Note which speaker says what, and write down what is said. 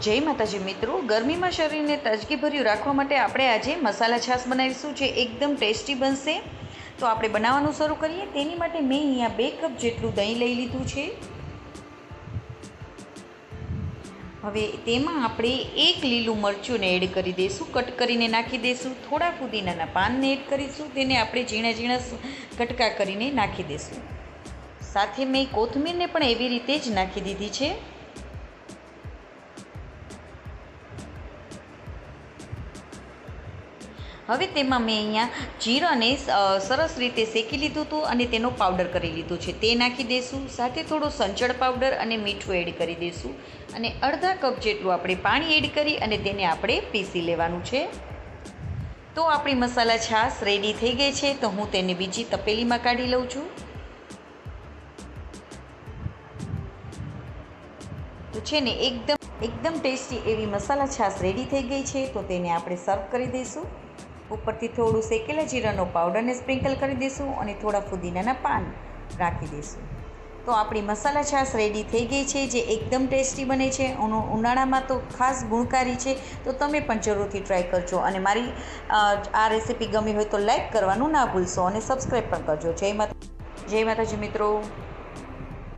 Speaker 1: જય માતાજી મિત્રો, ગરમીમાં શરીરને તાજગીભર્યું રાખવા માટે આપણે આજે મસાલા છાશ બનાવીશું જે એકદમ ટેસ્ટી બનશે. તો આપણે બનાવવાનું શરૂ કરીએ. તેની માટે મેં અહીંયા 2 કપ જેટલું દહીં લઈ લીધું છે. હવે તેમાં આપણે 1 લીલું મરચુંને એડ કરી દઈશું, કટ કરીને નાખી દઈશું. થોડા પુદીનાના પાનને એડ કરીશું, તેને આપણે ઝીણા ઝીણા કટકા કરીને નાખી દઈશું. સાથે મેં કોથમીરને પણ એવી રીતે જ નાખી દીધી છે. હવે તેમાં મેં અહીંયા જીરાને સરસ રીતે શેકી લીધું હતું અને તેનો પાવડર કરી લીધો છે, તે નાખી દઈશું. સાથે થોડો સંચળ પાવડર અને મીઠું એડ કરી દઈશું અને અડધા કપ જેટલું આપણે પાણી એડ કરી અને તેને આપણે પીસી લેવાનું છે. તો આપણી મસાલા છાશ રેડી થઈ ગઈ છે. તો હું તેને બીજી તપેલીમાં કાઢી લઉં છું. તો છે ને એકદમ ટેસ્ટી એવી મસાલા છાશ રેડી થઈ ગઈ છે. તો તેને આપણે સર્વ કરી દઈશું. ઉપરથી થોડું શેકેલા જીરાનો પાવડરને સ્પ્રિંકલ કરી દઈશું અને થોડા ફુદીનાના પાન રાખી દઈશું. તો આપણી મસાલા છાશ રેડી થઈ ગઈ છે, જે એકદમ ટેસ્ટી બને છે. ઉનાળામાં તો ખાસ ગુણકારી છે. તો તમે પણ જરૂરથી ટ્રાય કરજો અને મારી આ રેસીપી ગમી હોય તો લાઈક કરવાનું ના ભૂલશો અને સબસ્ક્રાઈબ પણ કરજો. જય માતાજી મિત્રો.